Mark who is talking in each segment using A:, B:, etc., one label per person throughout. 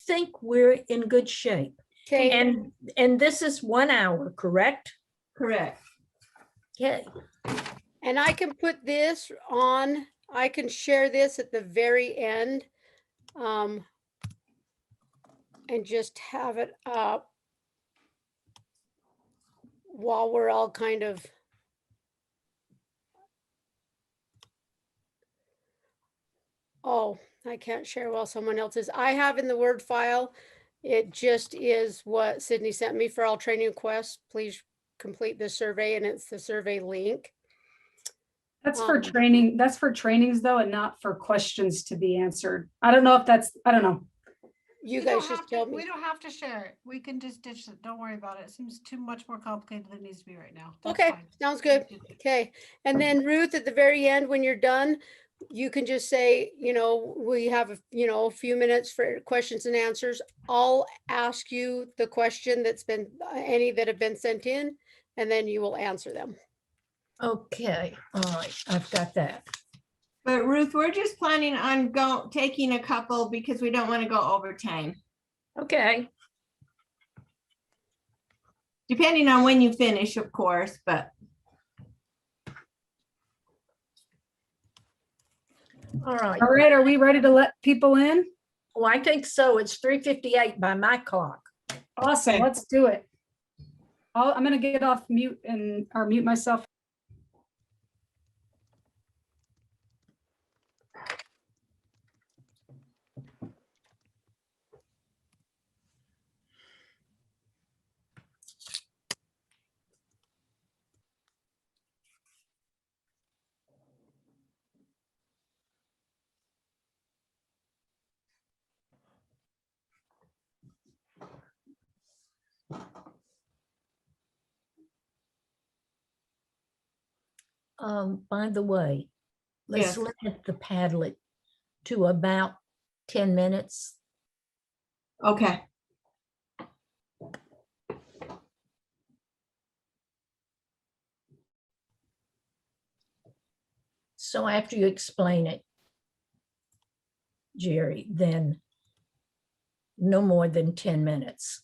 A: think we're in good shape.
B: Okay,
A: And this is 1 hour, correct?
C: Correct.
A: Okay.
B: and I can put this on, I can share this at the very end. And just have it up while we're all kind of. Oh, I can't share while someone else is. I have in the Word file, it just is what Sydney sent me for all training requests. Please complete this survey, and it's the survey link.
D: That's for training. That's for trainings though, and not for questions to be answered. I don't know if that's, I don't know.
B: You
E: We
B: guys
E: don't
B: just
E: have to-
B: tell me.
E: We don't have to share it. We can just ditch it. Don't worry about it. It seems too much more complicated than it needs to be right now. That's
B: Okay,
E: fine.
B: sounds good. Okay, and then Ruth, at the very end, when you're done, you can just say, you know, we have a few minutes for questions and answers. I'll ask you the question that's been, any that have been sent in, and then you will answer them.
A: Okay, all right, I've got that.
C: But Ruth, we're just planning on taking a couple because we don't want to go overtime,
A: Okay,
C: depending on when you finish, of course, but
A: all right.
D: All right, are we ready to let people in?
A: Well, I think so. It's 3:58 by my clock.
D: Awesome,
C: Okay.
D: let's do it. I'm gonna get off mute or mute myself.
A: By the way, let's
C: Yes.
A: limit the Padlet to about 10 minutes.
C: okay.
A: So after you explain it, Jerry, then no more than 10 minutes.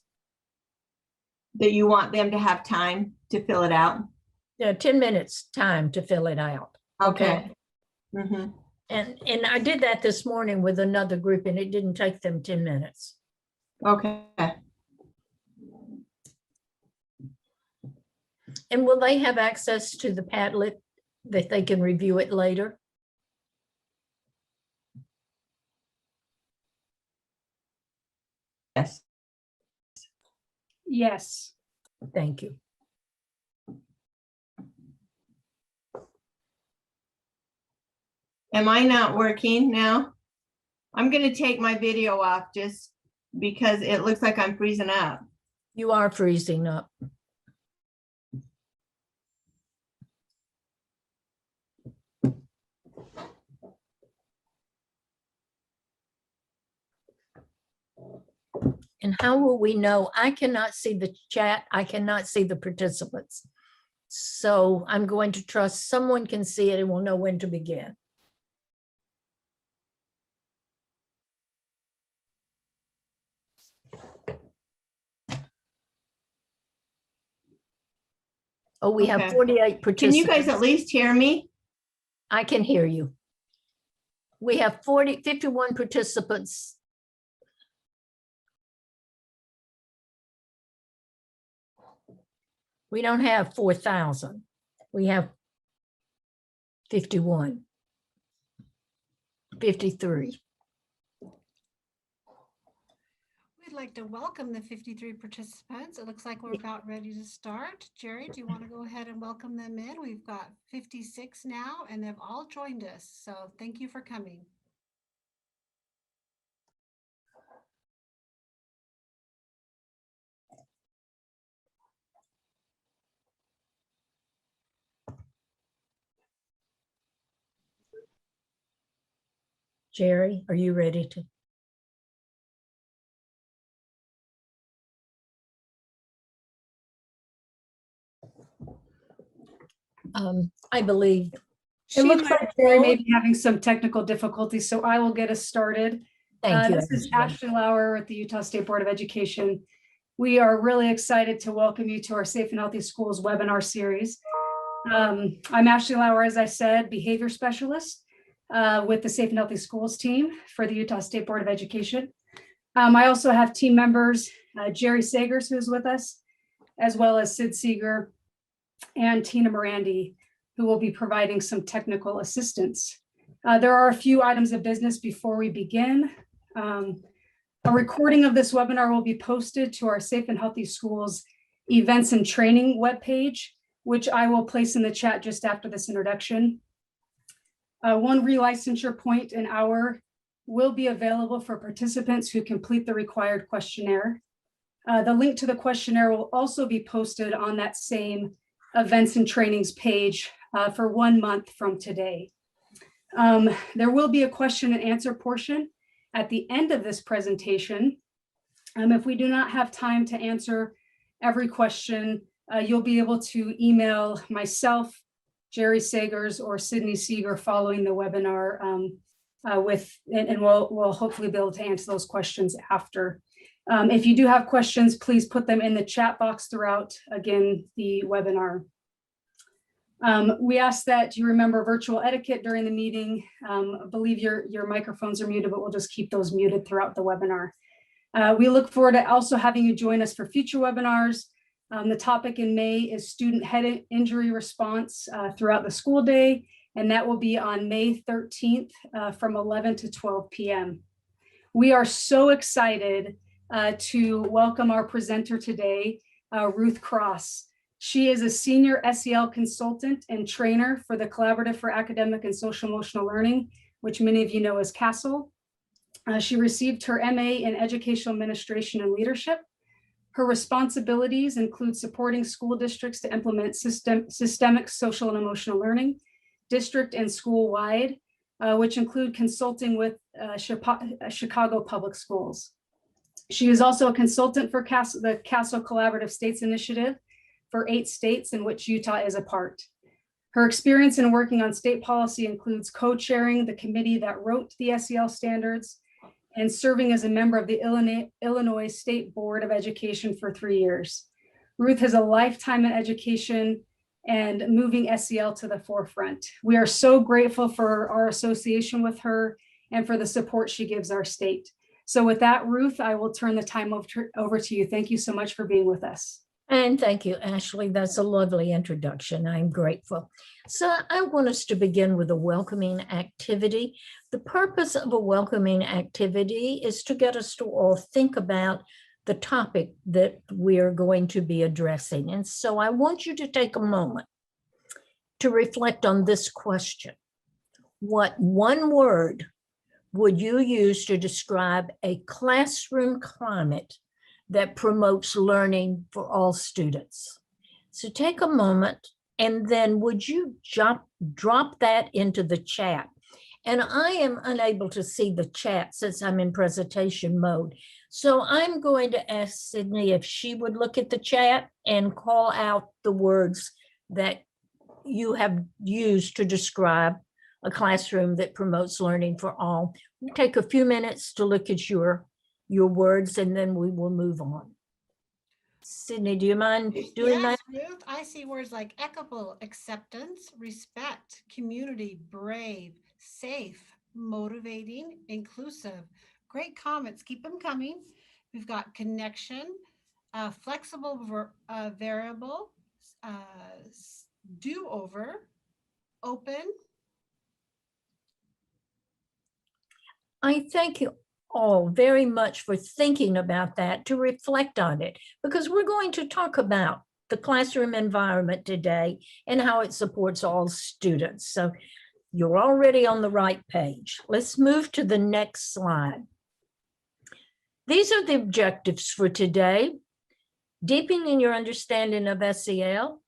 C: That you want them to have time to fill it out.
A: Yeah, 10 minutes time to fill it out.
C: Okay. Mhm.
A: And I did that this morning with another group and it didn't take them 10 minutes.
C: Okay.
A: And will they have access to the Padlet that they can review it later?
C: Yes.
D: Yes.
A: Thank you.
C: Am I not working now? I'm gonna take my video off just because it looks like I'm freezing up.
A: You are freezing up. And how will we know? I cannot see the chat. I cannot see the participants. So I'm going to trust someone can see it and will know when to begin. Oh, we have
C: Okay.
A: 48 participants.
C: Can you guys at least hear me?
A: I can hear you. We have 51 participants. We don't have 4,000. We have 51, 53.
E: We'd like to welcome the 53 participants. It looks like we're about ready to start. Jerry, do you want to go ahead and welcome them in? We've got 56 now and they've all joined us. So thank you for coming.
A: Jerry, are you ready to? I believe
D: It looks
B: might
D: like Jerry
B: roll.
D: may be having some technical difficulties, so I will get us started.
A: Thank you.
D: This is
A: Ashley.
D: Ashley Lauer with the Utah State Board of Education. We are really excited to welcome you to our Safe and Healthy Schools webinar series. I'm Ashley Lauer, as I said, behavior specialist with the Safe and Healthy Schools team for the Utah State Board of Education. I also have team members, Jerry Sagers, who's with us, as well as Sid Seeger and Tina Morandi, who will be providing some technical assistance. There are a few items of business before we begin. A recording of this webinar will be posted to our Safe and Healthy Schools events and training webpage, which I will place in the chat just after this introduction. One relicensure point an hour will be available for participants who complete the required questionnaire. The link to the questionnaire will also be posted on that same events and trainings page for 1 month from today. There will be a question and answer portion at the end of this presentation. If we do not have time to answer every question, you'll be able to email myself, Jerry Sagers, or Sydney Seeger following the webinar and we'll hopefully be able to answer those questions after. If you do have questions, please put them in the chat box throughout, again, the webinar. We ask that you remember virtual etiquette during the meeting. I believe your microphones are muted, but we'll just keep those muted throughout the webinar. We look forward to also having you join us for future webinars. The topic in May is student head injury response throughout the school day, and that will be on May 13th from 11 to 12 p.m. We are so excited to welcome our presenter today, Ruth Cross. She is a senior SEL consultant and trainer for the Collaborative for Academic and Social Emotional Learning, which many of you know as CASEL. She received her MA in Educational Administration and Leadership. Her responsibilities include supporting school districts to implement systemic social and emotional learning, district and school-wide, which include consulting with Chicago Public Schools. She is also a consultant for the CASEL Collaborative States Initiative for 8 states in which Utah is a part. Her experience in working on state policy includes co-chairing the committee that wrote the SEL standards and serving as a member of the Illinois State Board of Education for 3 years. Ruth has a lifetime in education and moving SEL to the forefront. We are so grateful for our association with her and for the support she gives our state. So with that, Ruth, I will turn the time over to you. Thank you so much for being with us.
A: And thank you, Ashley. That's a lovely introduction. I'm grateful. So I want us to begin with a welcoming activity. The purpose of a welcoming activity is to get us to all think about the topic that we're going to be addressing. And so I want you to take a moment to reflect on this question. What one word would you use to describe a classroom climate that promotes learning for all students? So take a moment, and then would you drop that into the chat? And I am unable to see the chat since I'm in presentation mode. So I'm going to ask Sydney if she would look at the chat and call out the words that you have used to describe a classroom that promotes learning for all. We'll take a few minutes to look at your words, and then we will move on. Sydney, do you mind doing that?
E: Yes, Ruth, I see words like equitable, acceptance, respect, community, brave, safe, motivating, inclusive. Great comments, keep them coming. We've got connection, flexible variable, do-over, open.
A: I thank you all very much for thinking about that, to reflect on it, because we're going to talk about the classroom environment today and how it supports all students. So you're already on the right page. Let's move to the next slide. These are the objectives for today. Deepening your understanding of SEL,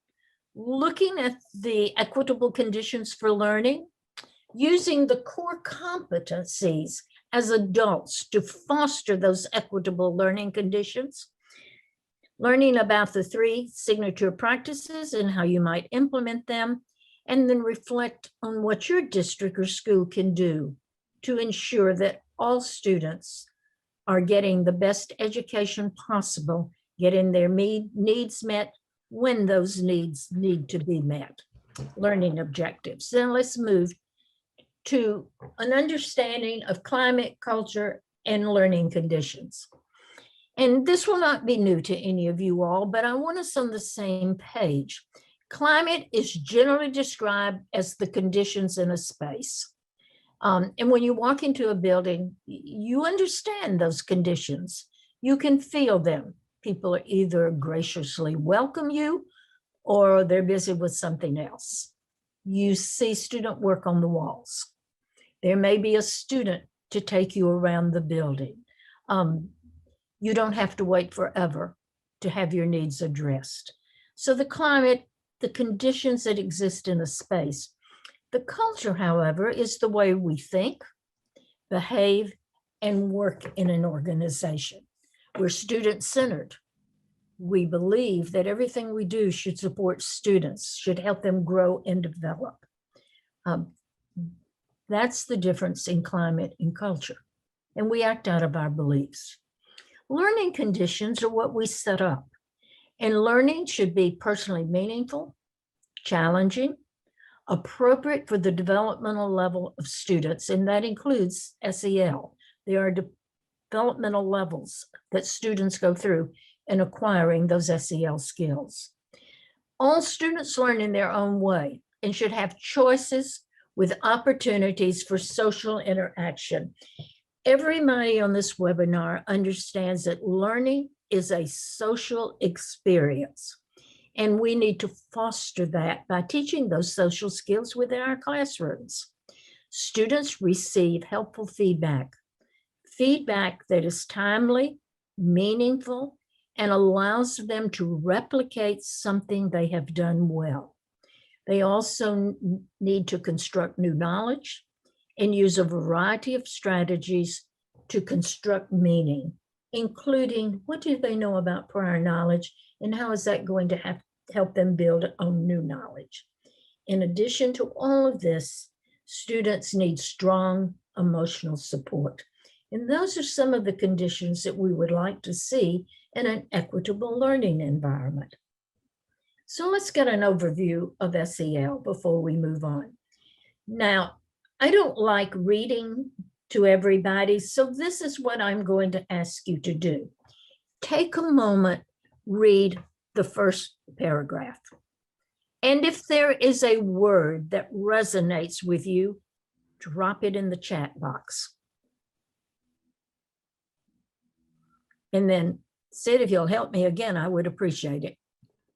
A: looking at the equitable conditions for learning, using the core competencies as adults to foster those equitable learning conditions, learning about the 3 signature practices and how you might implement them, and then reflect on what your district or school can do to ensure that all students are getting the best education possible, getting their needs met when those needs need to be met, learning objectives. Then let's move to an understanding of climate, culture, and learning conditions. And this will not be new to any of you all, but I want us on the same page. Climate is generally described as the conditions in a space. And when you walk into a building, you understand those conditions. You can feel them. People are either graciously welcome you or they're busy with something else. You see student work on the walls. There may be a student to take you around the building. You don't have to wait forever to have your needs addressed. So the climate, the conditions that exist in a space. The culture, however, is the way we think, behave, and work in an organization. We're student-centered. We believe that everything we do should support students, should help them grow and develop. That's the difference in climate and culture. And we act out of our beliefs. Learning conditions are what we set up. And learning should be personally meaningful, challenging, appropriate for the developmental level of students, and that includes SEL. There are developmental levels that students go through in acquiring those SEL skills. All students learn in their own way and should have choices with opportunities for social interaction. Everybody on this webinar understands that learning is a social experience. And we need to foster that by teaching those social skills within our classrooms. Students receive helpful feedback, feedback that is timely, meaningful, and allows them to replicate something they have done well. They also need to construct new knowledge and use a variety of strategies to construct meaning, including what do they know about prior knowledge and how is that going to help them build on new knowledge. In addition to all of this, students need strong emotional support. And those are some of the conditions that we would like to see in an equitable learning environment. So let's get an overview of SEL before we move on. Now, I don't like reading to everybody, so this is what I'm going to ask you to do. Take a moment, read the first paragraph. And if there is a word that resonates with you, drop it in the chat box. And then, Sid, if you'll help me again, I would appreciate it.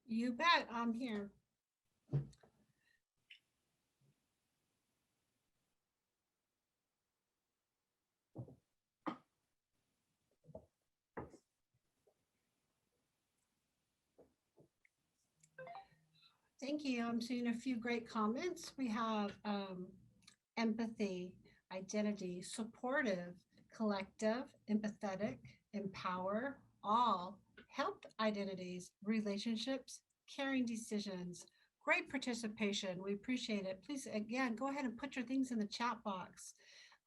E: You bet, I'm here. Thank you. I'm seeing a few great comments. We have empathy, identity, supportive, collective, empathetic, empower, all, helped identities, relationships, caring decisions, great participation. We appreciate it. Please, again, go ahead and put your things in the chat box.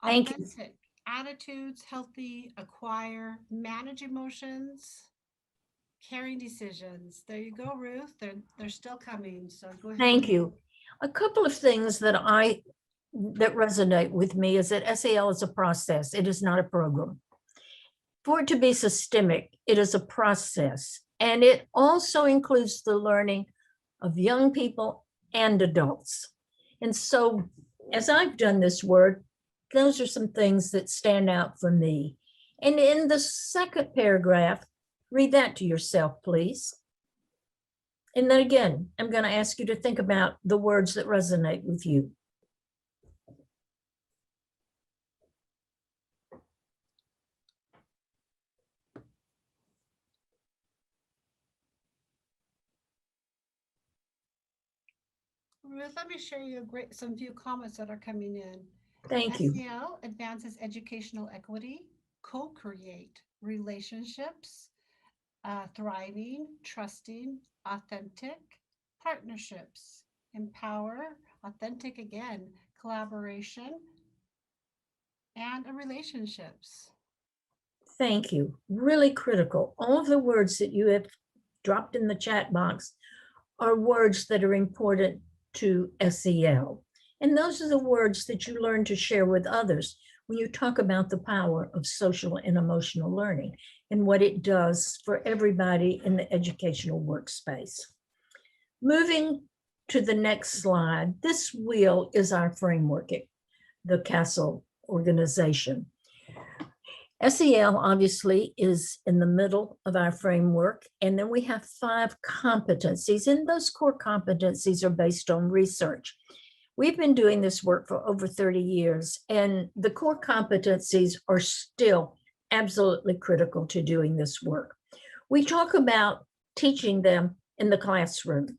A: Thank you.
E: Authentic, attitudes, healthy, acquire, manage emotions, caring decisions. There you go, Ruth. They're still coming. So go ahead.
A: Thank you. A couple of things that resonate with me is that SEL is a process. It is not a program. For it to be systemic, it is a process. And it also includes the learning of young people and adults. And so as I've done this work, those are some things that stand out for me. And in the second paragraph, read that to yourself, please. And then again, I'm going to ask you to think about the words that resonate with you.
E: Ruth, let me share you some few comments that are coming in.
A: Thank you.
E: SEL advances educational equity, co-create relationships, thriving, trusting, authentic, partnerships, empower, authentic again, collaboration, and relationships.
A: Thank you. Really critical. All of the words that you have dropped in the chat box are words that are important to SEL. And those are the words that you learn to share with others when you talk about the power of social and emotional learning and what it does for everybody in the educational workspace. Moving to the next slide, this wheel is our framework, the CASEL organization. SEL obviously is in the middle of our framework, and then we have 5 competencies, and those core competencies are based on research. We've been doing this work for over 30 years, and the core competencies are still absolutely critical to doing this work. We talk about teaching them in the classroom.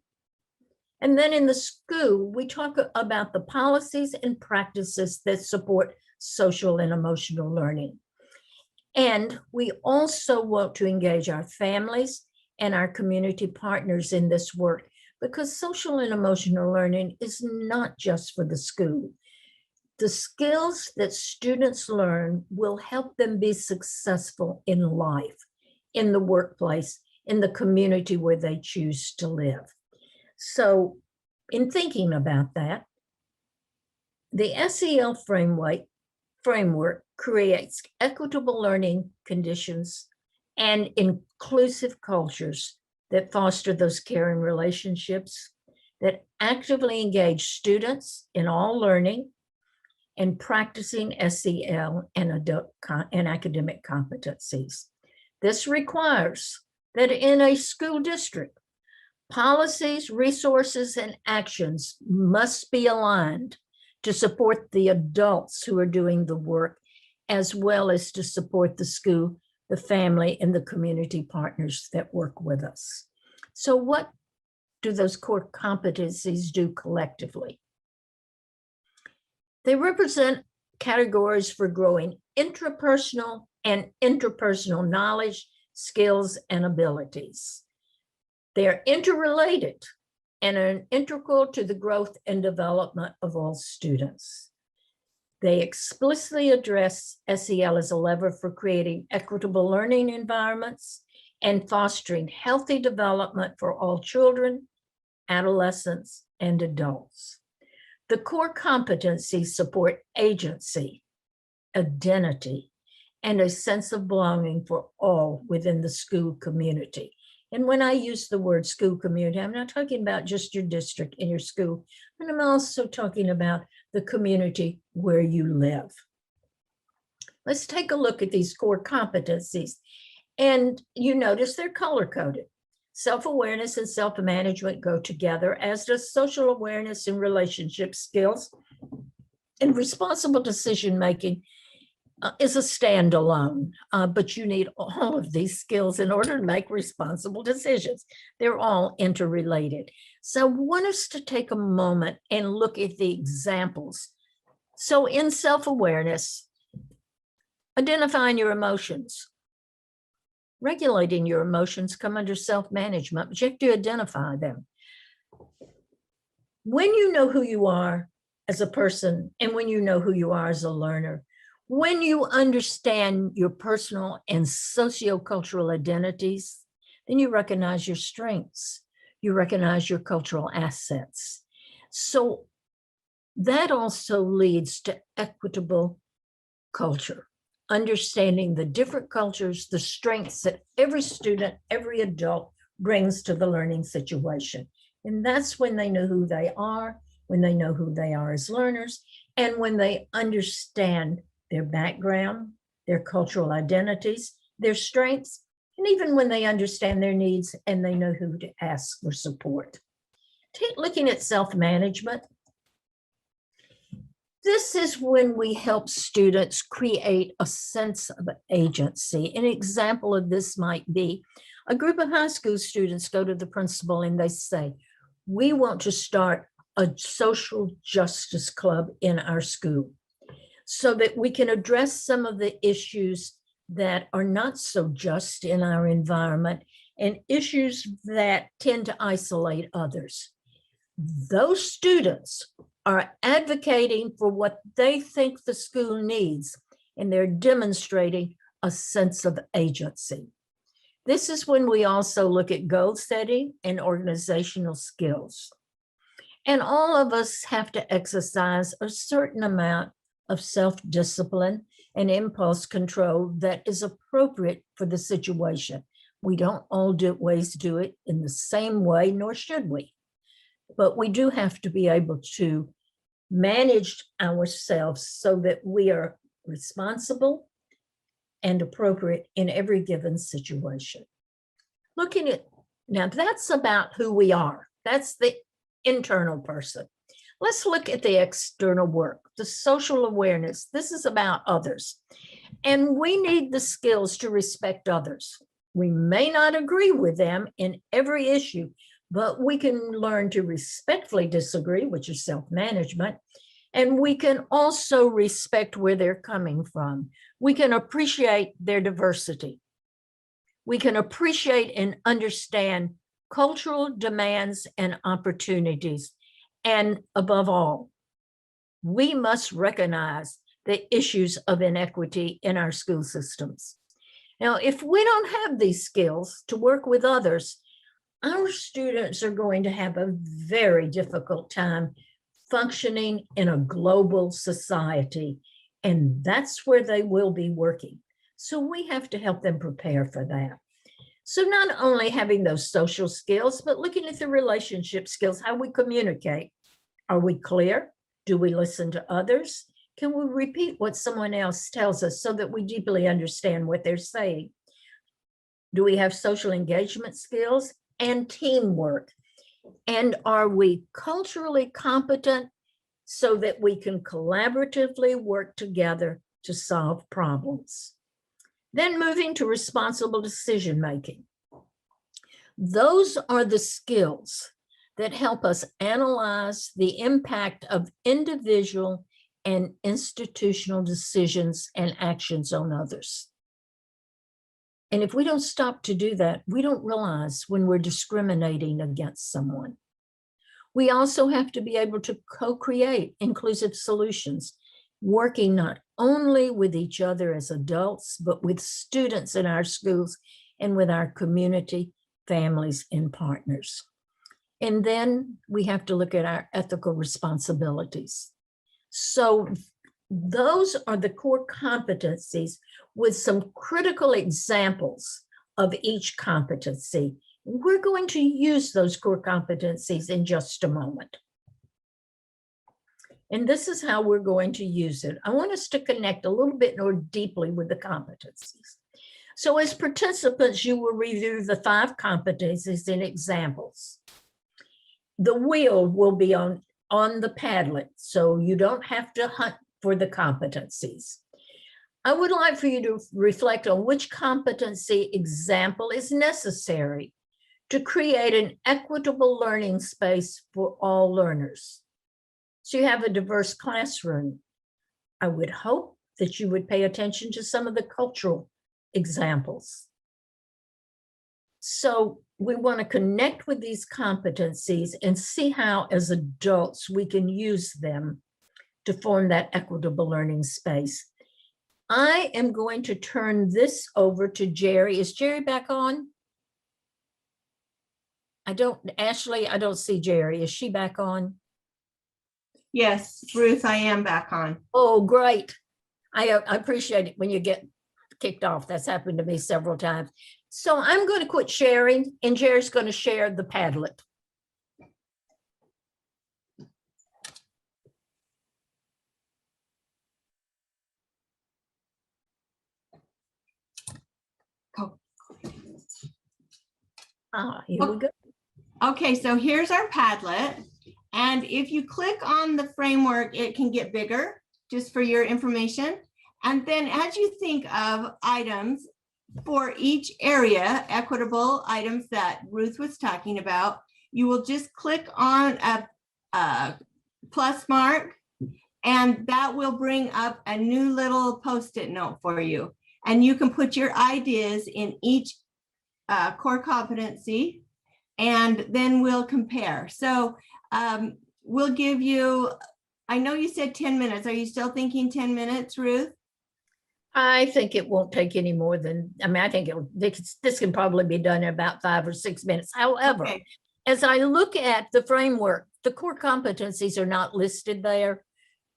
A: And then in the school, we talk about the policies and practices that support social and emotional learning. And we also want to engage our families and our community partners in this work, because social and emotional learning is not just for the school. The skills that students learn will help them be successful in life, in the workplace, in the community where they choose to live. So in thinking about that, the SEL framework creates equitable learning conditions and inclusive cultures that foster those caring relationships, that actively engage students in all learning and practicing SEL and academic competencies. This requires that in a school district, policies, resources, and actions must be aligned to support the adults who are doing the work, as well as to support the school, the family, and the community partners that work with us. So what do those core competencies do collectively? They represent categories for growing intrapersonal and interpersonal knowledge, skills, and abilities. They are interrelated and are integral to the growth and development of all students. They explicitly address SEL as a lever for creating equitable learning environments and fostering healthy development for all children, adolescents, and adults. The core competencies support agency, identity, and a sense of belonging for all within the school community. And when I use the word school community, I'm not talking about just your district and your school, but I'm also talking about the community where you live. Let's take a look at these core competencies. And you notice they're color-coded. Self-awareness and self-management go together, as does social awareness and relationship skills. And responsible decision-making is a standalone, but you need all of these skills in order to make responsible decisions. They're all interrelated. So I want us to take a moment and look at the examples. So in self-awareness, identifying your emotions, regulating your emotions come under self-management, but you have to identify them. When you know who you are as a person and when you know who you are as a learner, when you understand your personal and sociocultural identities, then you recognize your strengths, you recognize your cultural assets. So that also leads to equitable culture, understanding the different cultures, the strengths that every student, every adult brings to the learning situation. And that's when they know who they are, when they know who they are as learners, and when they understand their background, their cultural identities, their strengths, and even when they understand their needs and they know who to ask for support. Looking at self-management, this is when we help students create a sense of agency. An example of this might be a group of high school students go to the principal and they say, we want to start a social justice club in our school so that we can address some of the issues that are not so just in our environment and issues that tend to isolate others. Those students are advocating for what they think the school needs, and they're demonstrating a sense of agency. This is when we also look at goal setting and organizational skills. And all of us have to exercise a certain amount of self-discipline and impulse control that is appropriate for the situation. We don't always do it in the same way, nor should we. But we do have to be able to manage ourselves so that we are responsible and appropriate in every given situation. Looking at, now that's about who we are. That's the internal person. Let's look at the external work, the social awareness. This is about others. And we need the skills to respect others. We may not agree with them in every issue, but we can learn to respectfully disagree, which is self-management. And we can also respect where they're coming from. We can appreciate their diversity. We can appreciate and understand cultural demands and opportunities. And above all, we must recognize the issues of inequity in our school systems. Now, if we don't have these skills to work with others, our students are going to have a very difficult time functioning in a global society, and that's where they will be working. So we have to help them prepare for that. So not only having those social skills, but looking at the relationship skills, how we communicate. Are we clear? Do we listen to others? Can we repeat what someone else tells us so that we deeply understand what they're saying? Do we have social engagement skills and teamwork? And are we culturally competent so that we can collaboratively work together to solve problems? Then moving to responsible decision-making. Those are the skills that help us analyze the impact of individual and institutional decisions and actions on others. And if we don't stop to do that, we don't realize when we're discriminating against someone. We also have to be able to co-create inclusive solutions, working not only with each other as adults, but with students in our schools and with our community, families, and partners. And then we have to look at our ethical responsibilities. So those are the core competencies with some critical examples of each competency. We're going to use those core competencies in just a moment. And this is how we're going to use it. I want us to connect a little bit more deeply with the competencies. So as participants, you will review the 5 competencies and examples. The wheel will be on the Padlet, so you don't have to hunt for the competencies. I would like for you to reflect on which competency example is necessary to create an equitable learning space for all learners. So you have a diverse classroom. I would hope that you would pay attention to some of the cultural examples. So we want to connect with these competencies and see how, as adults, we can use them to form that equitable learning space. I am going to turn this over to Jerry. Is Jerry back on? Ashley, I don't see Jerry. Is she back on?
C: Yes, Ruth, I am back on.
A: Oh, great. I appreciate it when you get kicked off. That's happened to me several times. So I'm going to quit sharing, and Jerry's going to share the Padlet. Here we go.
C: Okay, so here's our Padlet. And if you click on the framework, it can get bigger, just for your information. And then as you think of items for each area, equitable items that Ruth was talking about, you will just click on a plus mark, and that will bring up a new little Post-it note for you. And you can put your ideas in each core competency, and then we'll compare. So we'll give you, I know you said 10 minutes. Are you still thinking 10 minutes, Ruth?
A: I think it won't take any more than, I mean, I think this can probably be done in about 5 or 6 minutes. However,
C: Okay.
A: as I look at the framework, the core competencies are not listed there.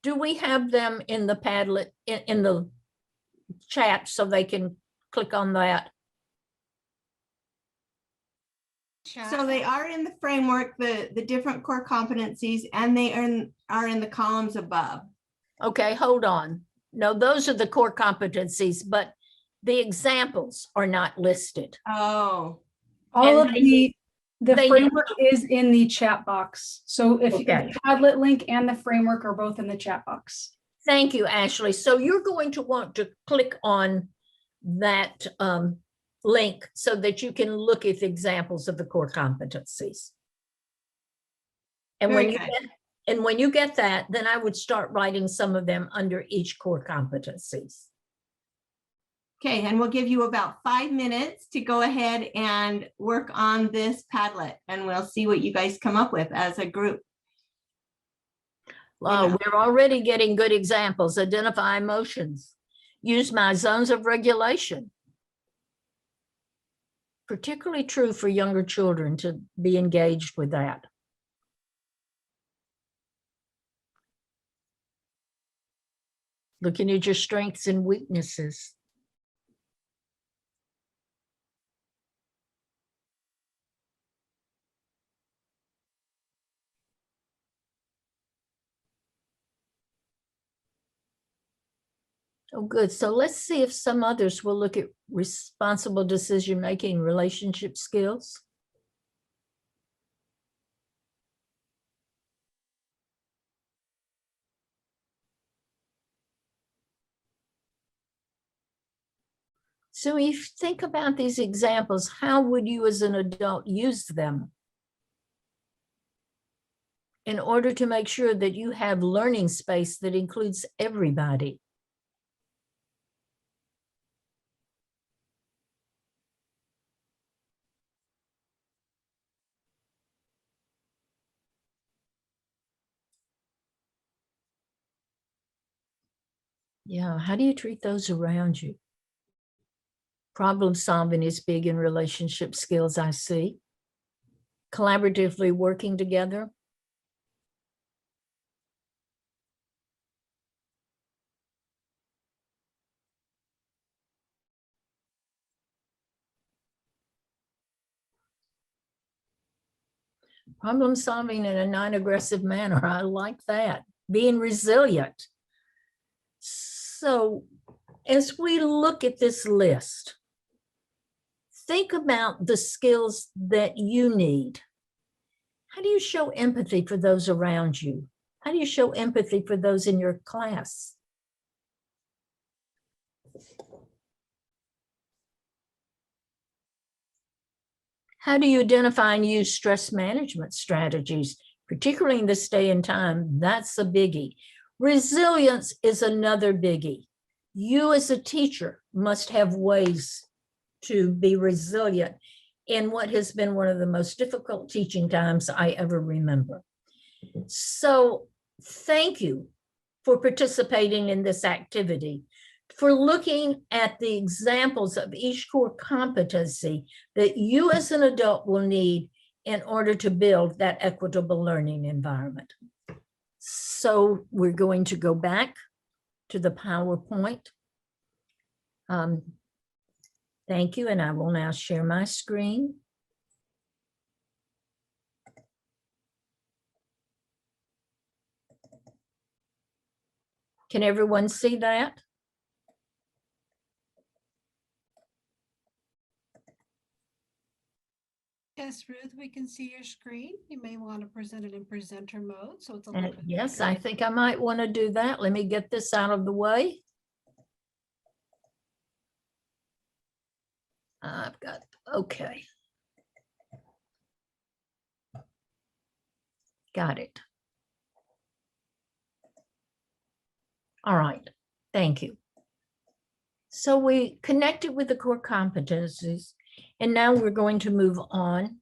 A: Do we have them in the Padlet, in the chat so they can click on that?
C: So they are in the framework, the different core competencies, and they are in the columns above.
A: Okay, hold on. No, those are the core competencies, but the examples are not listed.
C: Oh,
D: All
A: And
D: of
A: they-
D: the
A: they-
D: framework is in the chat box. So if
A: Okay.
D: the Padlet link and the framework are both in the chat box.
A: Thank you, Ashley. So you're going to want to click on that link so that you can look at the examples of the core competencies. And
C: Very
A: when you
C: good.
A: when you get that, then I would start writing some of them under each core competencies.
C: okay. And we'll give you about 5 minutes to go ahead and work on this Padlet, and we'll see what you guys come up with as a group.
A: We're already getting good examples. Identify emotions. Use my zones of regulation. Particularly true for younger children to be engaged with that. Looking at your strengths and weaknesses. Oh, good. So let's see if some others will look at responsible decision-making, relationship skills. So if you think about these examples, how would you as an adult use them in order to make sure that you have learning space that includes everybody? Yeah, how do you treat those around you? Problem solving is big in relationship skills, I see. Collaboratively working together. Problem solving in a non-aggressive manner. I like that. Being resilient. So as we look at this list, think about the skills that you need. How do you show empathy for those around you? How do you show empathy for those in your class? How do you identify and use stress management strategies, particularly in this day and time? That's a biggie. Resilience is another biggie. You as a teacher must have ways to be resilient in what has been one of the most difficult teaching times I ever remember. So thank you for participating in this activity, for looking at the examples of each core competency that you as an adult will need in order to build that equitable learning environment. So we're going to go back to the PowerPoint. Thank you, and I will now share my screen. Can everyone see that?
E: Yes, Ruth, we can see your screen. You may want to present it in presenter mode, so it's a little bit
A: Yes,
E: bigger.
A: I think I might want to do that. Let me get this out of the way. I've got, okay. Got it. All right, thank you. So we connected with the core competencies, and now we're going to move on.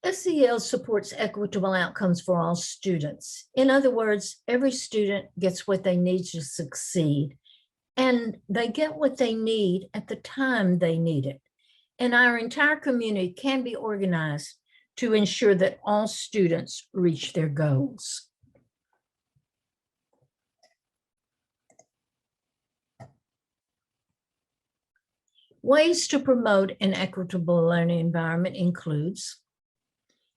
A: SEL supports equitable outcomes for all students. In other words, every student gets what they need to succeed, and they get what they need at the time they need it. And our entire community can be organized to ensure that all students reach their goals. Ways to promote an equitable learning environment includes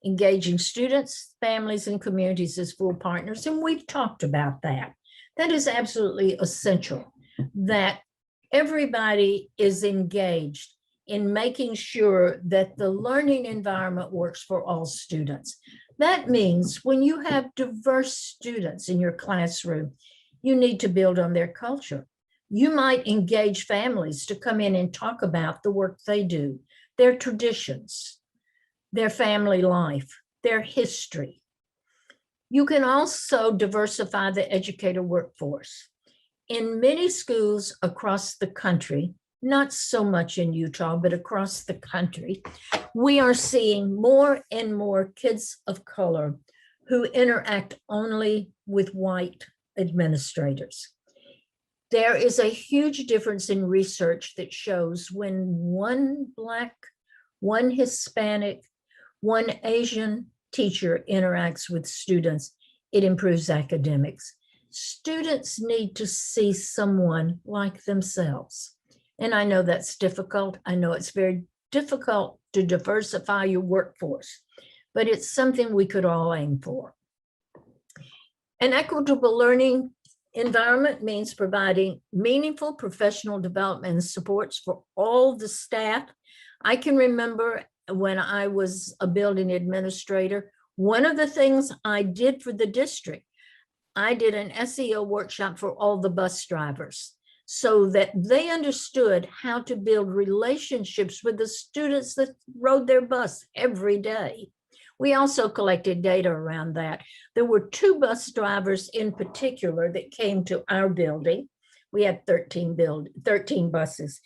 A: engaging students, families, and communities as full partners, and we've talked about that. That is absolutely essential, that everybody is engaged in making sure that the learning environment works for all students. That means when you have diverse students in your classroom, you need to build on their culture. You might engage families to come in and talk about the work they do, their traditions, their family life, their history. You can also diversify the educator workforce. In many schools across the country, not so much in Utah, but across the country, we are seeing more and more kids of color who interact only with white administrators. There is a huge difference in research that shows when one Black, one Hispanic, one Asian teacher interacts with students, it improves academics. Students need to see someone like themselves. And I know that's difficult. I know it's very difficult to diversify your workforce, but it's something we could all aim for. An equitable learning environment means providing meaningful professional development and supports for all the staff. I can remember when I was a building administrator, one of the things I did for the district, I did an SEL workshop for all the bus drivers so that they understood how to build relationships with the students that rode their bus every day. We also collected data around that. There were 2 bus drivers in particular that came to our building. We had 13 buses.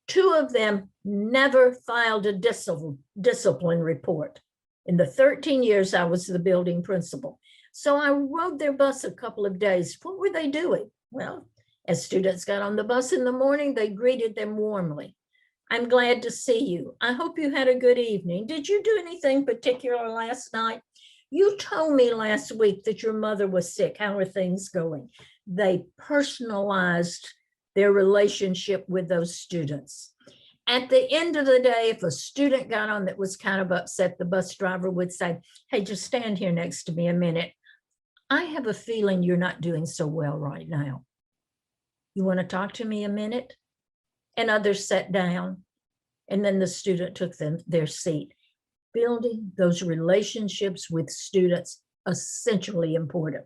A: 2 of them never filed a discipline report. In the 13 years I was the building principal. So I rode their bus a couple of days. What were they doing? Well, as students got on the bus in the morning, they greeted them warmly. I'm glad to see you. I hope you had a good evening. Did you do anything particular last night? You told me last week that your mother was sick. How are things going? They personalized their relationship with those students. At the end of the day, if a student got on that was kind of upset, the bus driver would say, hey, just stand here next to me a minute. I have a feeling you're not doing so well right now. You want to talk to me a minute? And others sat down, and then the student took their seat. Building those relationships with students, essentially important.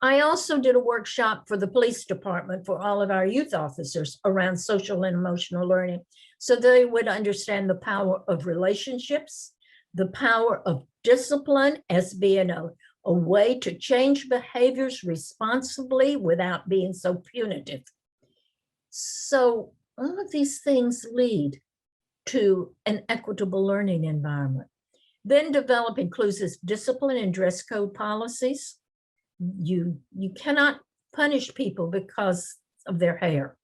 A: I also did a workshop for the police department for all of our youth officers around social and emotional learning, so they would understand the power of relationships, the power of discipline as being a way to change behaviors responsibly without being so punitive. So all of these things lead to an equitable learning environment. Then develop inclusive discipline and dress code policies. You cannot punish people because of their hair,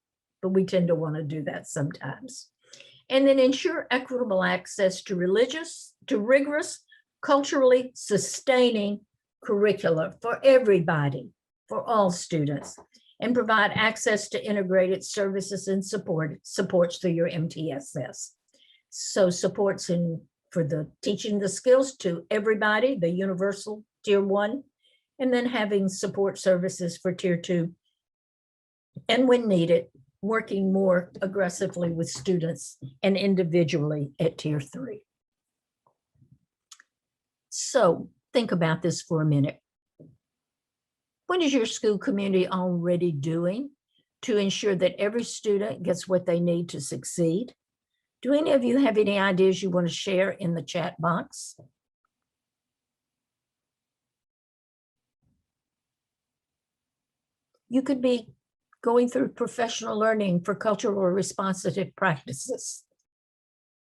A: but we tend to want to do that sometimes. And then ensure equitable access to rigorous, culturally sustaining curricula for everybody, for all students, and provide access to integrated services and supports through your MTSS. So supports for the teaching the skills to everybody, the universal tier 1, and then having support services for tier 2. And when needed, working more aggressively with students and individually at tier 3. So think about this for a minute. What is your school community already doing to ensure that every student gets what they need to succeed? Do any of you have any ideas you want to share in the chat box? You could be going through professional learning for cultural responsive practices.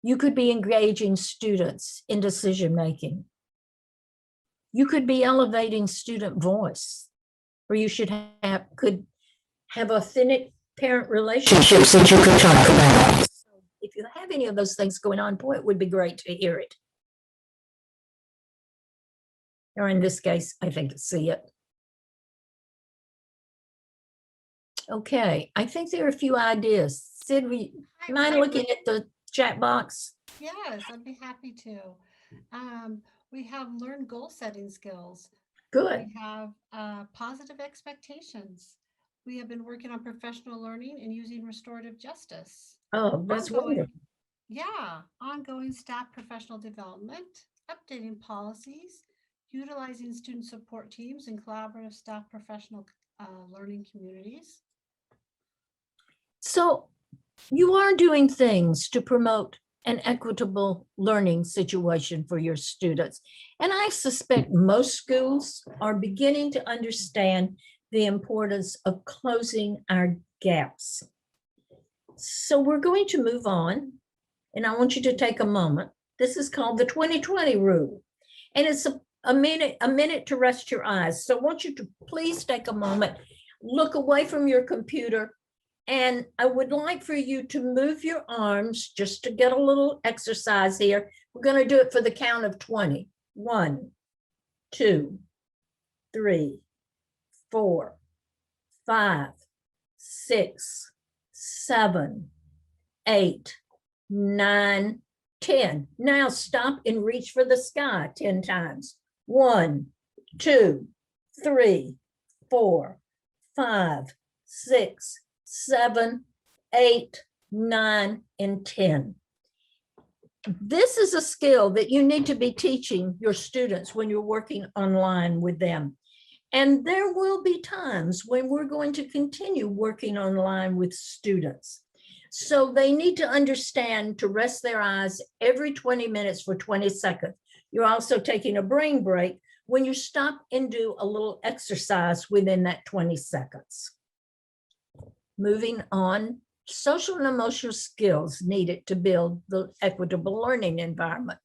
A: You could be engaging students in decision-making. You could be elevating student voice, or you could have authentic parent relationships that you could talk about. So if you have any of those things going on, boy, it would be great to hear it. Or in this case, I think see it. Okay, I think there are a few ideas. Sid, mind looking at the chat box?
E: Yes, I'd be happy to. We have learned goal setting skills.
A: Good.
E: We have positive expectations. We have been working on professional learning and using restorative justice.
A: Oh, that's wonderful.
E: Yeah, ongoing staff professional development, updating policies, utilizing student support teams and collaborative staff professional learning communities.
A: So you are doing things to promote an equitable learning situation for your students. And I suspect most schools are beginning to understand the importance of closing our gaps. So we're going to move on, and I want you to take a moment. This is called the 2020 rule, and it's a minute to rest your eyes. So I want you to please take a moment, look away from your computer, and I would like for you to move your arms just to get a little exercise here. We're going to do it for the count of 20. 1, 2, 3, 4, 5, 6, 7, 8, 9, 10. Now stop and reach for the sky 10 times. 1, 2, 3, 4, 5, 6, 7, 8, 9, and 10. This is a skill that you need to be teaching your students when you're working online with them. And there will be times when we're going to continue working online with students. So they need to understand to rest their eyes every 20 minutes for 20 seconds. You're also taking a brain break when you stop and do a little exercise within that 20 seconds. Moving on, social and emotional skills needed to build the equitable learning environment.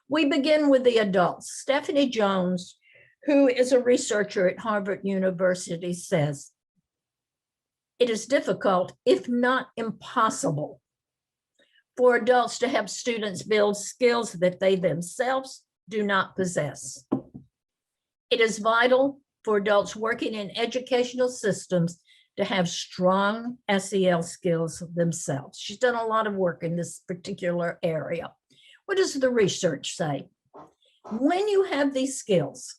A: We begin with the adults. Stephanie Jones, who is a researcher at Harvard University, says, it is difficult, if not impossible, for adults to help students build skills that they themselves do not possess. It is vital for adults working in educational systems to have strong SEL skills themselves. She's done a lot of work in this particular area. What does the research say? When you have these skills,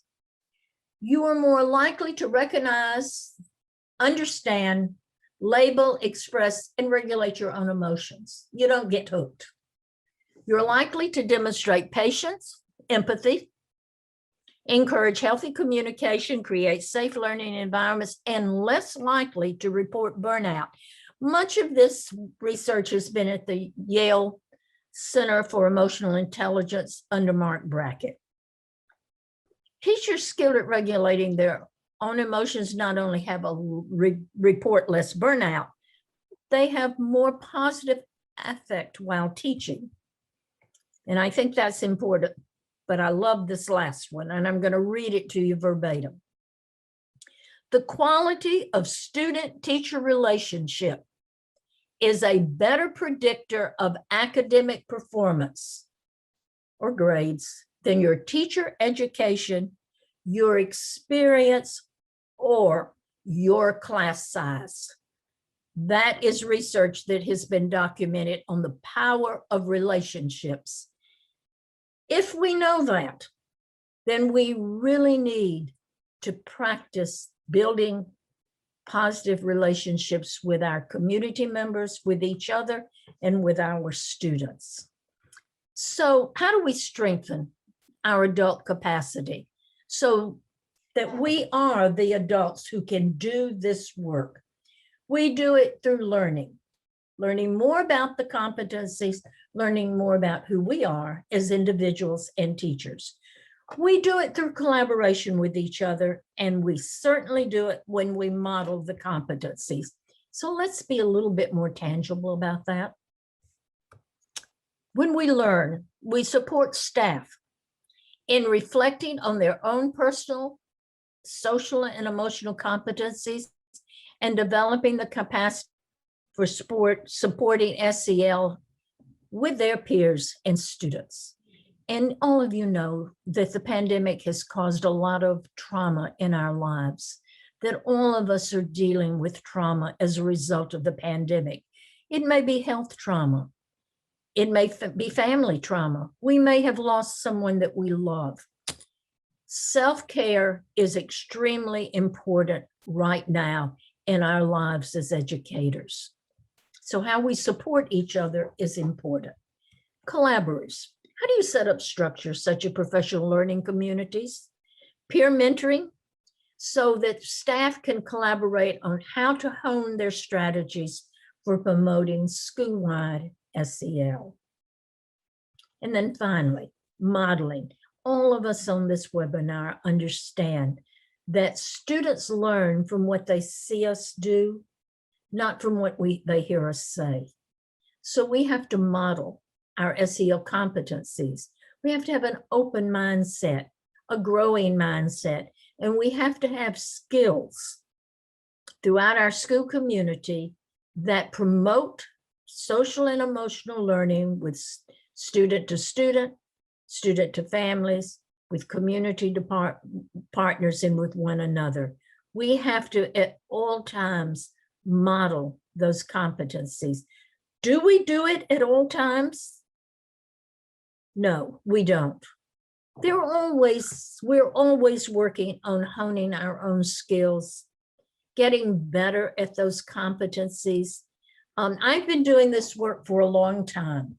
A: you are more likely to recognize, understand, label, express, and regulate your own emotions. You don't get hooked. You're likely to demonstrate patience, empathy, encourage healthy communication, create safe learning environments, and less likely to report burnout. Much of this research has been at the Yale Center for Emotional Intelligence under Mark Brackett. Teachers skilled at regulating their own emotions not only have a report less burnout, they have more positive affect while teaching. And I think that's important. But I love this last one, and I'm going to read it to you verbatim. The quality of student-teacher relationship is a better predictor of academic performance or grades than your teacher education, your experience, or your class size. That is research that has been documented on the power of relationships. If we know that, then we really need to practice building positive relationships with our community members, with each other, and with our students. So how do we strengthen our adult capacity so that we are the adults who can do this work? We do it through learning more about the competencies, learning more about who we are as individuals and teachers. We do it through collaboration with each other, and we certainly do it when we model the competencies. So let's be a little bit more tangible about that. When we learn, we support staff in reflecting on their own personal, social, and emotional competencies and developing the capacity for supporting SEL with their peers and students. And all of you know that the pandemic has caused a lot of trauma in our lives, that all of us are dealing with trauma as a result of the pandemic. It may be health trauma. It may be family trauma. We may have lost someone that we love. Self-care is extremely important right now in our lives as educators. So how we support each other is important. Collaborators. How do you set up structures such as professional learning communities, peer mentoring, so that staff can collaborate on how to hone their strategies for promoting school-wide SEL? And then finally, modeling. All of us on this webinar understand that students learn from what they see us do, not from what they hear us say. So we have to model our SEL competencies. We have to have an open mindset, a growing mindset, and we have to have skills throughout our school community that promote social and emotional learning with student to student, student to families, with community partners, and with one another. We have to at all times model those competencies. Do we do it at all times? No, we don't. We're always working on honing our own skills, getting better at those competencies. I've been doing this work for a long time.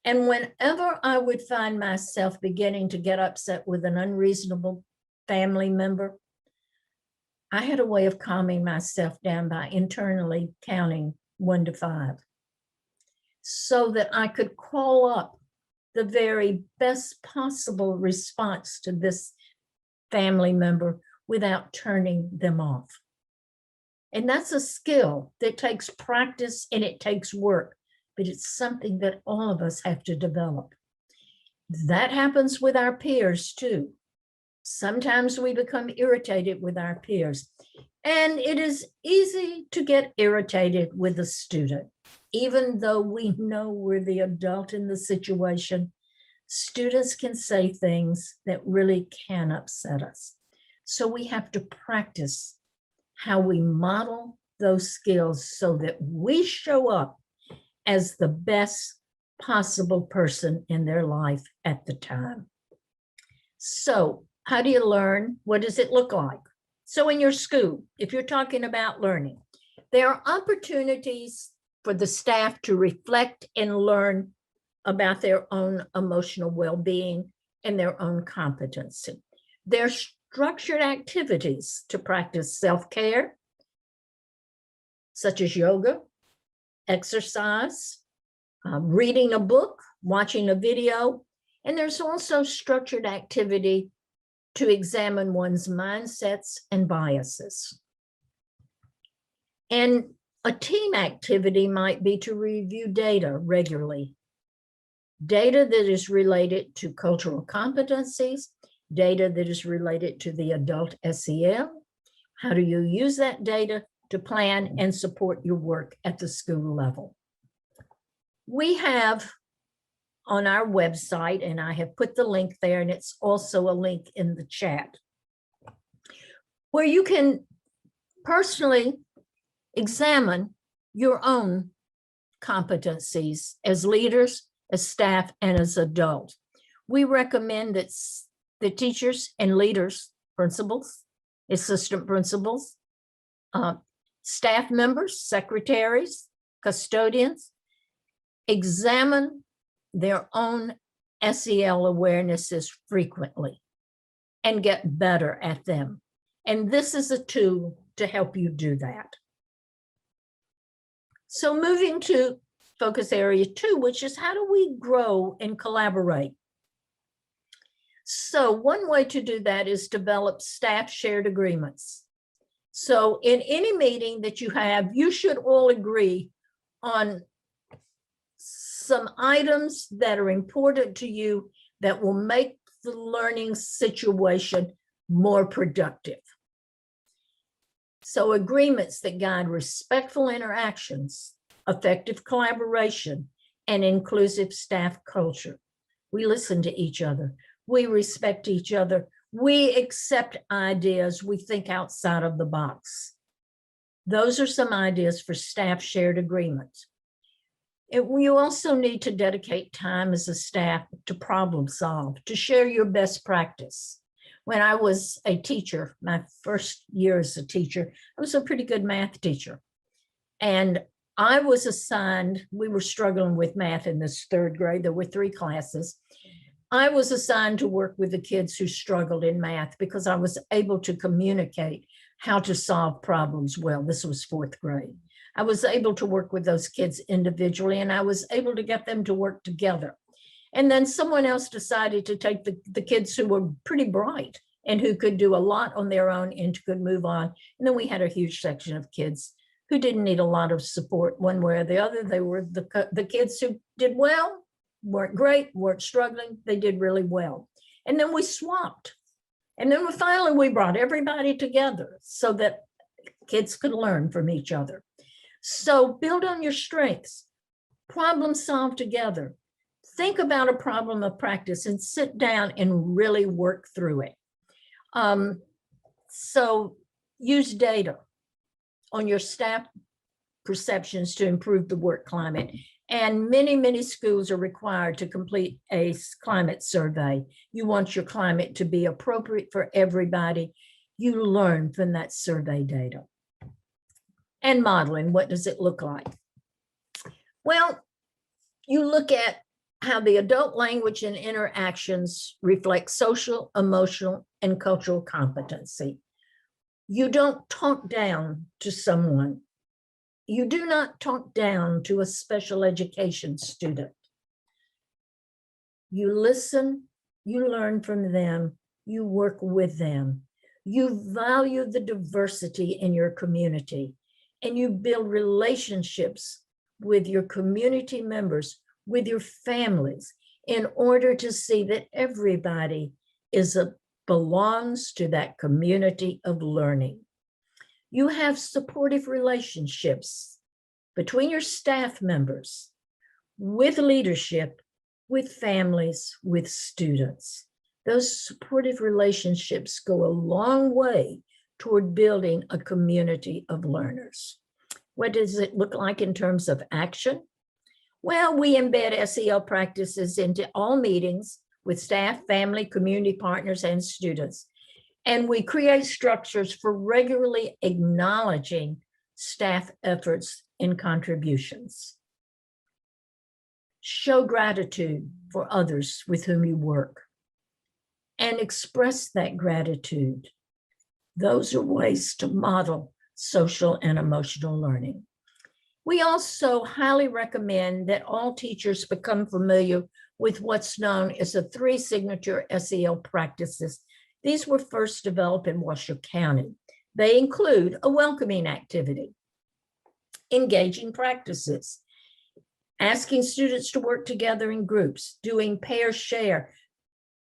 A: And whenever I would find myself beginning to get upset with an unreasonable family member, I had a way of calming myself down by internally counting 1 to 5 so that I could call up the very best possible response to this family member without turning them off. And that's a skill that takes practice and it takes work, but it's something that all of us have to develop. That happens with our peers too. Sometimes we become irritated with our peers, and it is easy to get irritated with a student. Even though we know we're the adult in the situation, students can say things that really can upset us. So we have to practice how we model those skills so that we show up as the best possible person in their life at the time. So how do you learn? What does it look like? So in your school, if you're talking about learning, there are opportunities for the staff to reflect and learn about their own emotional well-being and their own competency. There are structured activities to practice self-care, such as yoga, exercise, reading a book, watching a video, and there's also structured activity to examine one's mindsets and biases. And a team activity might be to review data regularly. Data that is related to cultural competencies, data that is related to the adult SEL. How do you use that data to plan and support your work at the school level? We have on our website, and I have put the link there, and it's also a link in the chat, where you can personally examine your own competencies as leaders, as staff, and as adults. We recommend that the teachers and leaders, principals, assistant principals, staff members, secretaries, custodians, examine their own SEL awarenesses frequently and get better at them. And this is a tool to help you do that. So moving to focus area 2, which is how do we grow and collaborate? So one way to do that is develop staff shared agreements. So in any meeting that you have, you should all agree on some items that are important to you that will make the learning situation more productive. So agreements that guide respectful interactions, effective collaboration, and inclusive staff culture. We listen to each other. We respect each other. We accept ideas. We think outside of the box. Those are some ideas for staff shared agreements. You also need to dedicate time as a staff to problem solve, to share your best practice. When I was a teacher, my first year as a teacher, I was a pretty good math teacher. And I was assigned, we were struggling with math in this third grade. There were 3 classes. I was assigned to work with the kids who struggled in math because I was able to communicate how to solve problems well. This was 4th grade. I was able to work with those kids individually, and I was able to get them to work together. And then someone else decided to take the kids who were pretty bright and who could do a lot on their own and could move on. And then we had a huge section of kids who didn't need a lot of support one way or the other. They were the kids who did well, weren't great, weren't struggling, they did really well. And then we swapped. And then finally we brought everybody together so that kids could learn from each other. So build on your strengths, problem solve together. Think about a problem of practice and sit down and really work through it. So use data on your staff perceptions to improve the work climate. And many, many schools are required to complete a climate survey. You want your climate to be appropriate for everybody. You learn from that survey data. And modeling, what does it look like? Well, you look at how the adult language and interactions reflect social, emotional, and cultural competency. You don't talk down to someone. You do not talk down to a special education student. You listen, you learn from them, you work with them. You value the diversity in your community, and you build relationships with your community members, with your families, in order to see that everybody belongs to that community of learning. You have supportive relationships between your staff members, with leadership, with families, with students. Those supportive relationships go a long way toward building a community of learners. What does it look like in terms of action? Well, we embed SEL practices into all meetings with staff, family, community partners, and students. And we create structures for regularly acknowledging staff efforts and contributions. Show gratitude for others with whom you work and express that gratitude. Those are ways to model social and emotional learning. We also highly recommend that all teachers become familiar with what's known as the 3 signature SEL practices. These were first developed in Washoe County. They include a welcoming activity, engaging practices, asking students to work together in groups, doing pair share,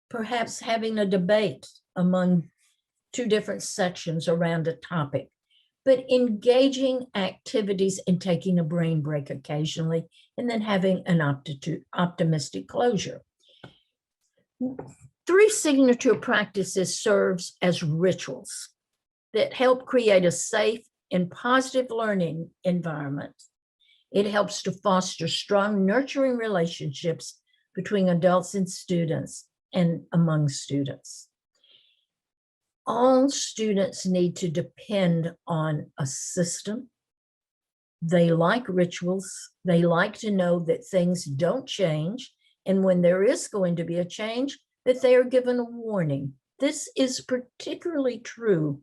A: perhaps having a debate among 2 different sections around a topic, but engaging activities and taking a brain break occasionally, and then having an optimistic closure. 3 signature practices serves as rituals that help create a safe and positive learning environment. It helps to foster strong, nurturing relationships between adults and students and among students. All students need to depend on a system. They like rituals. They like to know that things don't change. And when there is going to be a change, that they are given a warning. This is particularly true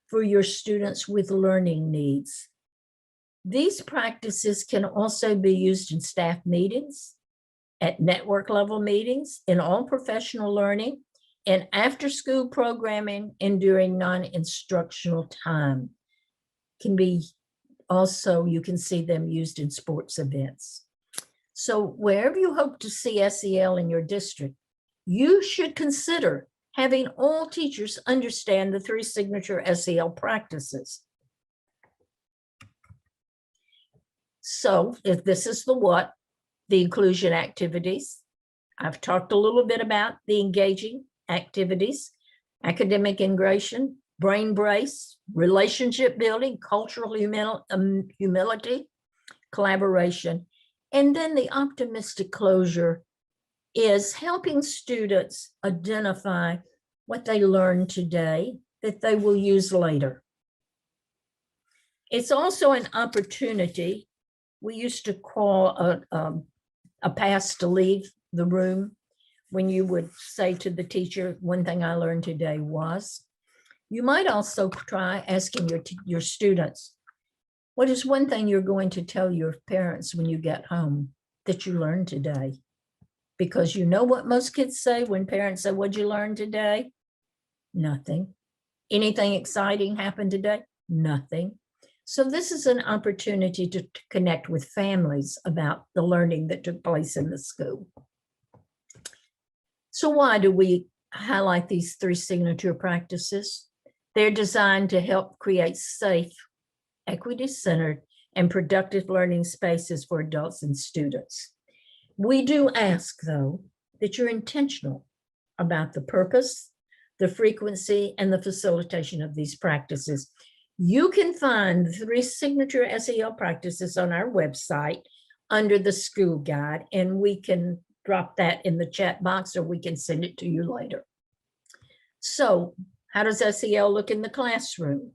A: for your students with learning needs. These practices can also be used in staff meetings, at network level meetings, in all professional learning, and after-school programming, and during non-instructional time. Can be also, you can see them used in sports events. So wherever you hope to see SEL in your district, you should consider having all teachers understand the 3 signature SEL practices. So if this is the what, the inclusion activities. I've talked a little bit about the engaging activities, academic integration, brain brace, relationship building, cultural humility, collaboration. And then the optimistic closure is helping students identify what they learned today that they will use later. It's also an opportunity. We used to call a pass to leave the room when you would say to the teacher, one thing I learned today was. You might also try asking your students, what is one thing you're going to tell your parents when you get home that you learned today? Because you know what most kids say when parents say, what'd you learn today? Nothing. Anything exciting happened today? Nothing. So this is an opportunity to connect with families about the learning that took place in the school. So why do we highlight these 3 signature practices? They're designed to help create safe, equity-centered, and productive learning spaces for adults and students. We do ask, though, that you're intentional about the purpose, the frequency, and the facilitation of these practices. You can find the 3 signature SEL practices on our website under the school guide, and we can drop that in the chat box or we can send it to you later. So how does SEL look in the classroom?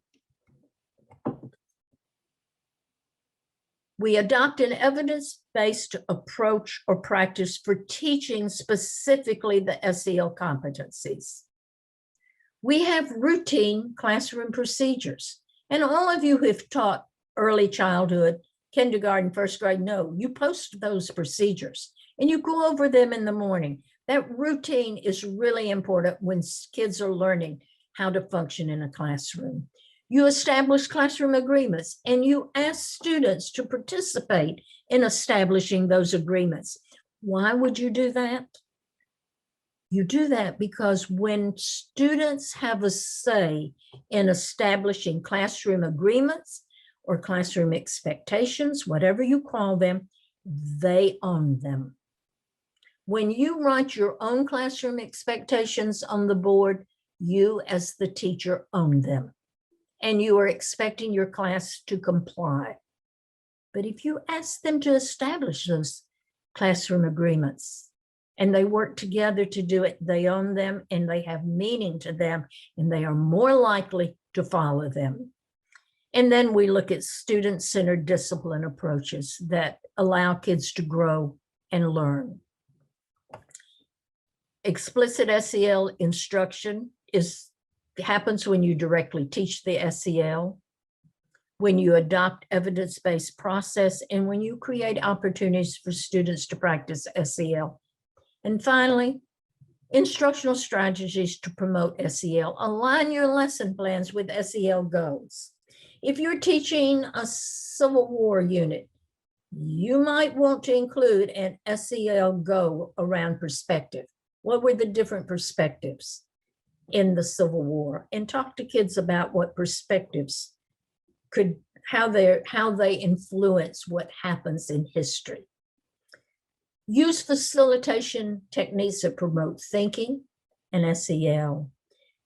A: We adopt an evidence-based approach or practice for teaching specifically the SEL competencies. We have routine classroom procedures, and all of you who have taught early childhood, kindergarten, first grade, know you post those procedures and you go over them in the morning. That routine is really important when kids are learning how to function in a classroom. You establish classroom agreements and you ask students to participate in establishing those agreements. Why would you do that? You do that because when students have a say in establishing classroom agreements or classroom expectations, whatever you call them, they own them. When you write your own classroom expectations on the board, you as the teacher own them, and you are expecting your class to comply. But if you ask them to establish those classroom agreements and they work together to do it, they own them and they have meaning to them and they are more likely to follow them. And then we look at student-centered discipline approaches that allow kids to grow and learn. Explicit SEL instruction happens when you directly teach the SEL, when you adopt evidence-based process, and when you create opportunities for students to practice SEL. And finally, instructional strategies to promote SEL. Align your lesson plans with SEL goals. If you're teaching a Civil War unit, you might want to include an SEL goal around perspective. What were the different perspectives in the Civil War? And talk to kids about what perspectives how they influence what happens in history. Use facilitation techniques that promote thinking and SEL.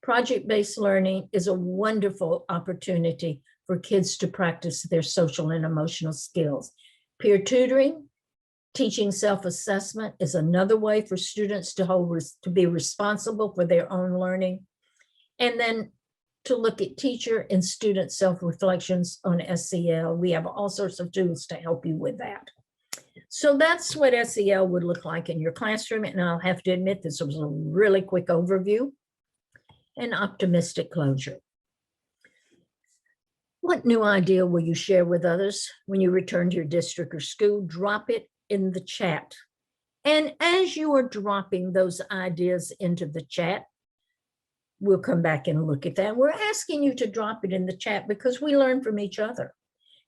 A: Project-based learning is a wonderful opportunity for kids to practice their social and emotional skills. Peer tutoring, teaching self-assessment is another way for students to be responsible for their own learning. And then to look at teacher and student self-reflections on SEL. We have all sorts of tools to help you with that. So that's what SEL would look like in your classroom. And I'll have to admit, this was a really quick overview and optimistic closure. What new idea will you share with others when you return to your district or school? Drop it in the chat. And as you are dropping those ideas into the chat, we'll come back and look at that. We're asking you to drop it in the chat because we learn from each other.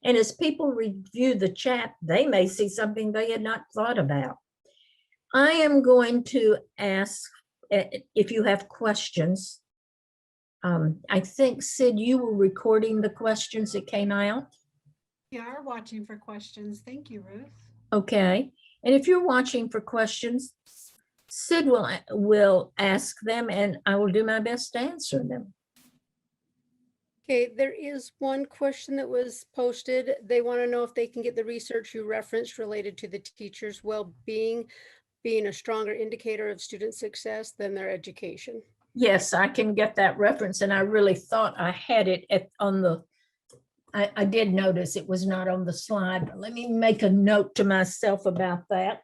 A: And as people review the chat, they may see something they had not thought about. I am going to ask if you have questions. I think, Sid, you were recording the questions that came out.
E: We are watching for questions. Thank you, Ruth.
A: Okay. And if you're watching for questions, Sid will ask them and I will do my best to answer them.
B: Okay, there is one question that was posted. They want to know if they can get the research you referenced related to the teacher's well-being being a stronger indicator of student success than their education.
A: Yes, I can get that reference, and I really thought I had it on the, I did notice it was not on the slide, but let me make a note to myself about that.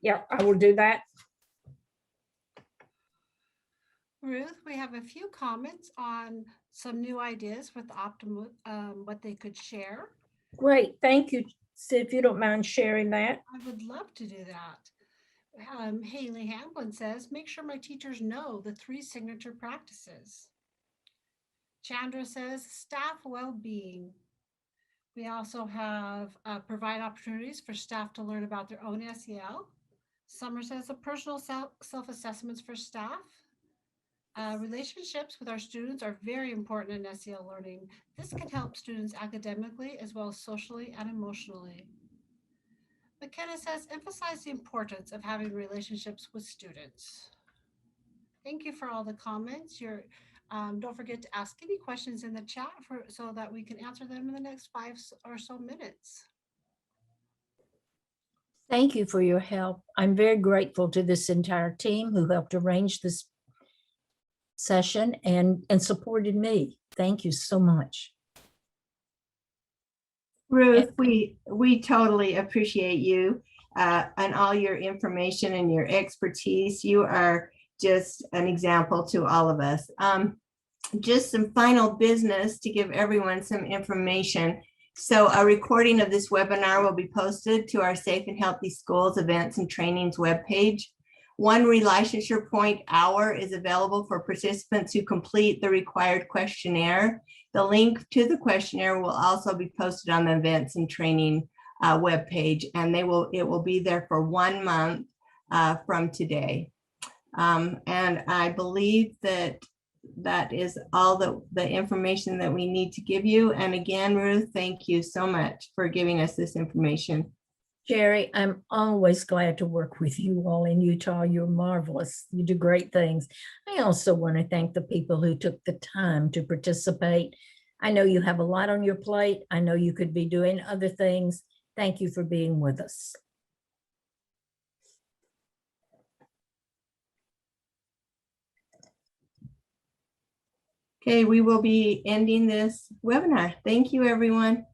A: Yeah, I will do that.
E: Ruth, we have a few comments on some new ideas with Optimal, what they could share.
A: Great, thank you, Sid, if you don't mind sharing that.
E: I would love to do that. Haley Hamblin says, make sure my teachers know the 3 signature practices. Chandra says, staff well-being. We also have provide opportunities for staff to learn about their own SEL. Summer says, the personal self-assessments for staff. Relationships with our students are very important in SEL learning. This can help students academically as well as socially and emotionally. McKenna says, emphasize the importance of having relationships with students. Thank you for all the comments. Don't forget to ask any questions in the chat so that we can answer them in the next 5 or so minutes.
A: Thank you for your help. I'm very grateful to this entire team who helped arrange this session and supported me. Thank you so much.
C: Ruth, we totally appreciate you and all your information and your expertise. You are just an example to all of us. Just some final business to give everyone some information. So a recording of this webinar will be posted to our Safe and Healthy Schools Events and Trainings webpage. 1 relationship point hour is available for participants who complete the required questionnaire. The link to the questionnaire will also be posted on the Events and Training webpage, and it will be there for 1 month from today. And I believe that is all the information that we need to give you. And again, Ruth, thank you so much for giving us this information.
A: Jerry, I'm always glad to work with you all in Utah. You're marvelous. You do great things. I also want to thank the people who took the time to participate. I know you have a lot on your plate. I know you could be doing other things. Thank you for being with us.
C: Okay, we will be ending this webinar. Thank you, everyone.